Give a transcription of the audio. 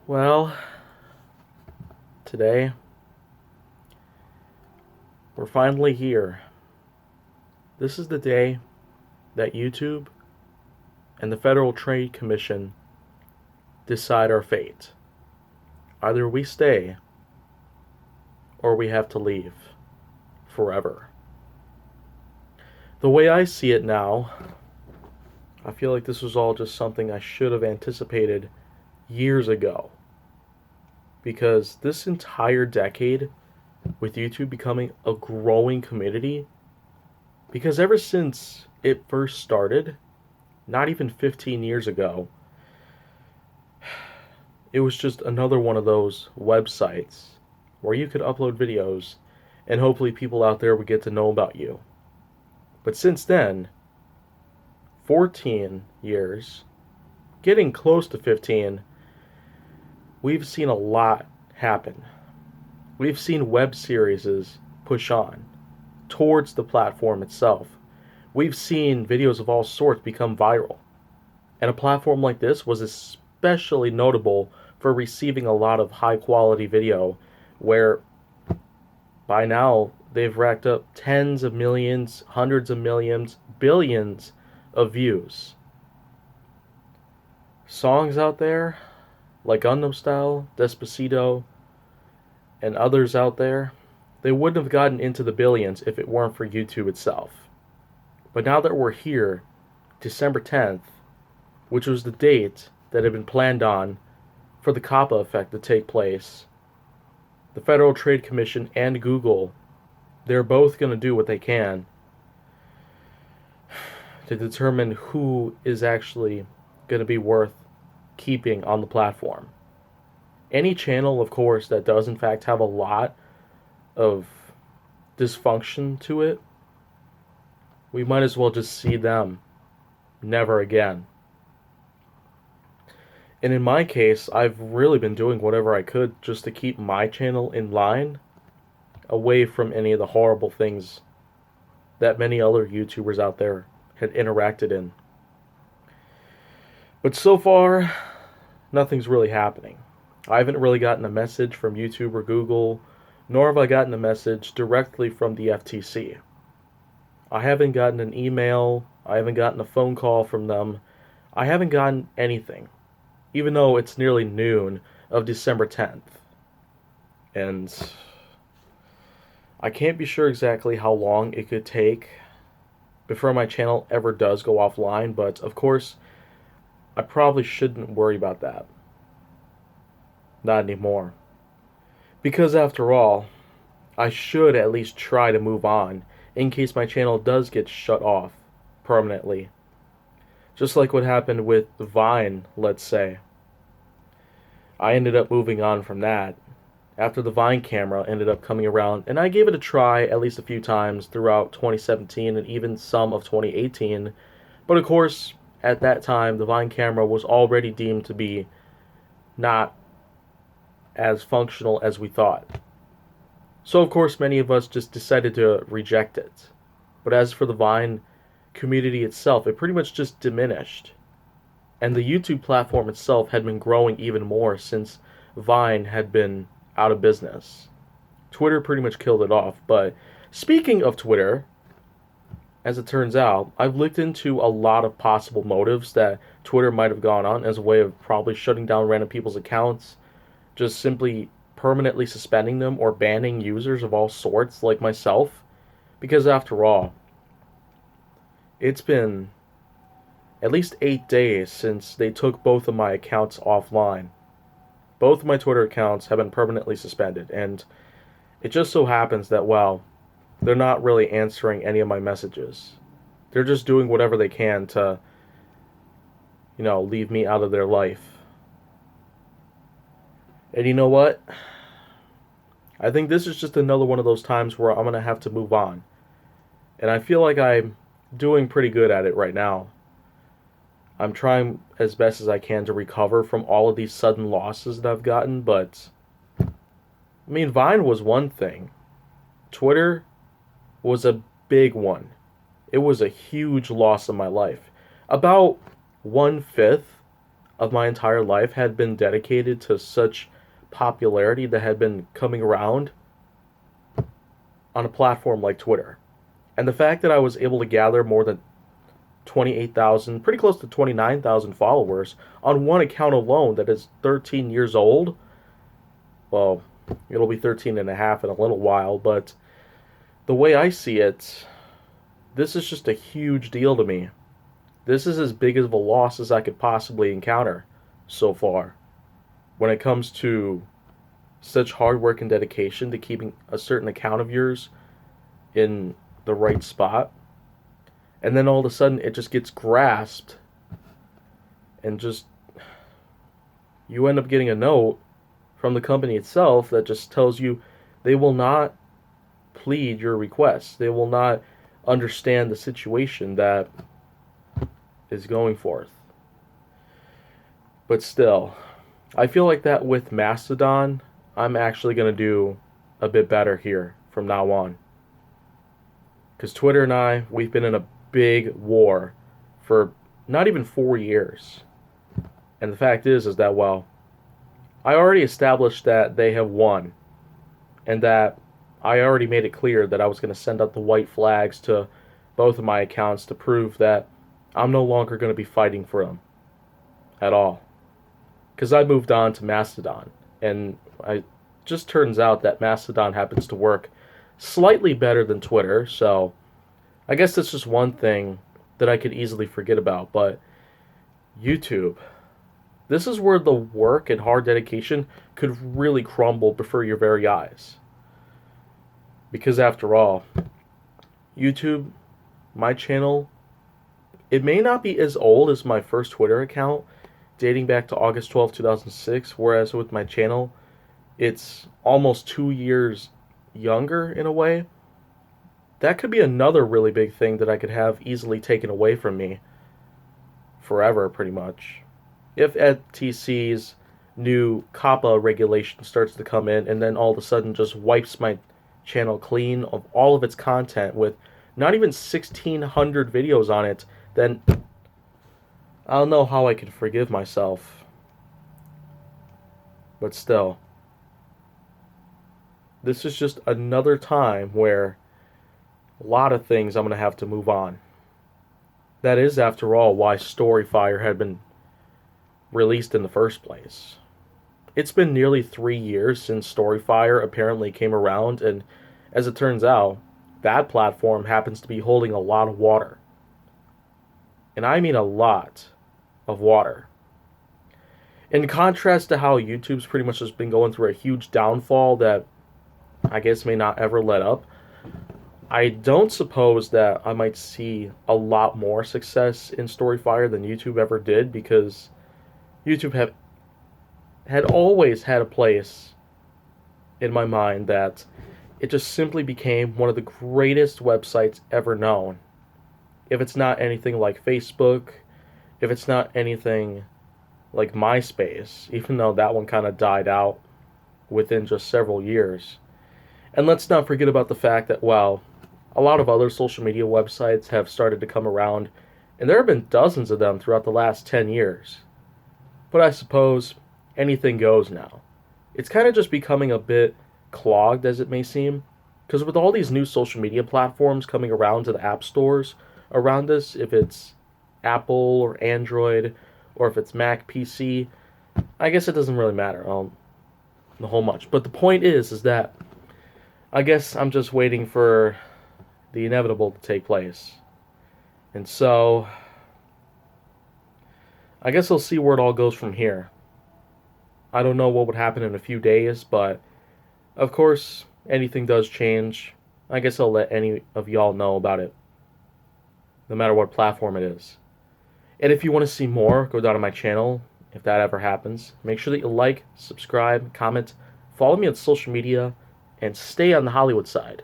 Well, today we're finally here. This is the day that YouTube and the Federal Trade Commission decide our fate. Either we stay or we have to leave forever. The way I see it now, I feel like this was all just something I should have anticipated years ago. Because this entire decade, with YouTube becoming a growing community, because ever since it first started, not even 15 years ago, it was just another one of those websites where you could upload videos and hopefully people out there would get to know about you. But since then, 14 years, getting close to 15, we've seen a lot happen. We've seen web series push on towards the platform itself. We've seen videos of all sorts become viral. And a platform like this was especially notable for receiving a lot of high quality video where by now they've racked up tens of millions, hundreds of millions, billions of views. Songs out there like Gangnam Style, Despacito, and others out there, they wouldn't have gotten into the billions if it weren't for YouTube itself. But now that we're here, December 10th, which was the date that had been planned on for the COPPA effect to take place, the Federal Trade Commission and Google, they're both going to do what they can to determine who is actually going to be worth keeping on the platform. Any channel, of course, that does in fact have a lot of dysfunction to it, we might as well just see them never again. And in my case, I've really been doing whatever I could just to keep my channel in line, away from any of the horrible things that many other YouTubers out there had interacted in. But so far, nothing's really happening. I haven't really gotten a message from YouTube or Google, nor have I gotten a message directly from the FTC. I haven't gotten an email, I haven't gotten a phone call from them, I haven't gotten anything, even though it's nearly noon of December 10th. And I can't be sure exactly how long it could take before my channel ever does go offline, but of course, I probably shouldn't worry about that. Not anymore. Because after all, I should at least try to move on in case my channel does get shut off permanently. Just like what happened with Vine, let's say. I ended up moving on from that after the Vine camera ended up coming around, and I gave it a try at least a few times throughout 2017 and even some of 2018. But of course, at that time, the Vine camera was already deemed to be not as functional as we thought. So of course, many of us just decided to reject it. But as for the Vine community itself, it pretty much just diminished. And the YouTube platform itself had been growing even more since Vine had been out of business. Twitter pretty much killed it off. But speaking of Twitter, as it turns out, I've looked into a lot of possible motives that Twitter might have gone on as a way of probably shutting down random people's accounts, just simply permanently suspending them or banning users of all sorts like myself. Because after all, it's been at least 8 days since they took both of my accounts offline. Both of my Twitter accounts have been permanently suspended, and it just so happens that, well, they're not really answering any of my messages. They're just doing whatever they can to, leave me out of their life. And you know what? I think this is just another one of those times where I'm going to have to move on. And I feel like I'm doing pretty good at it right now. I'm trying as best as I can to recover from all of these sudden losses that I've gotten, but Vine was one thing. Twitter was a big one. It was a huge loss in my life. About 1/5 of my entire life had been dedicated to such popularity that had been coming around on a platform like Twitter. And the fact that I was able to gather more than 28,000, pretty close to 29,000 followers on one account alone that is 13 years old. Well, it'll be 13 and a half in a little while, but the way I see it, this is just a huge deal to me. This is as big of a loss as I could possibly encounter so far when it comes to such hard work and dedication to keeping a certain account of yours in the right spot. And then all of a sudden it just gets grasped and just you end up getting a note from the company itself that just tells you they will not plead your request. They will not understand the situation that is going forth. But still, I feel like that with Mastodon, I'm actually going to do a bit better here from now on. Because Twitter and I, we've been in a big war for not even 4 years. And the fact is that, well, I already established that they have won. And that I already made it clear that I was going to send out the white flags to both of my accounts to prove that I'm no longer going to be fighting for them at all. Because I moved on to Mastodon. And it just turns out that Mastodon happens to work slightly better than Twitter, so I guess that's just one thing that I could easily forget about. But YouTube, this is where the work and hard dedication could really crumble before your very eyes. Because after all, YouTube, my channel, it may not be as old as my first Twitter account, dating back to August 12, 2006, whereas with my channel, it's almost 2 years younger in a way. That could be another really big thing that I could have easily taken away from me forever, pretty much. If FTC's new COPPA regulation starts to come in and then all of a sudden just wipes my channel clean of all of its content with not even 1,600 videos on it, then I don't know how I can forgive myself. But still, this is just another time where a lot of things I'm going to have to move on. That is, after all, why Storyfire had been released in the first place. It's been nearly 3 years since Storyfire apparently came around, and as it turns out, that platform happens to be holding a lot of water. And I mean a lot of water. In contrast to how YouTube's pretty much just been going through a huge downfall that I guess may not ever let up, I don't suppose that I might see a lot more success in Storyfire than YouTube ever did, because YouTube had always had a place in my mind that it just simply became one of the greatest websites ever known. If it's not anything like Facebook, if it's not anything like MySpace, even though that one kind of died out within just several years. And let's not forget about the fact that, well, a lot of other social media websites have started to come around, and there have been dozens of them throughout the last 10 years. But I suppose anything goes now. It's kind of just becoming a bit clogged, as it may seem, because with all these new social media platforms coming around to the app stores around us, if it's Apple or Android, or if it's Mac, PC, I guess it doesn't really matter the whole much. But the point is that I guess I'm just waiting for the inevitable to take place. And so I guess I'll see where it all goes from here. I don't know what would happen in a few days, but of course, anything does change. I guess I'll let any of y'all know about it, no matter what platform it is. And if you want to see more, go down to my channel, if that ever happens. Make sure that you like, subscribe, comment, follow me on social media, and stay on the Hollywood side.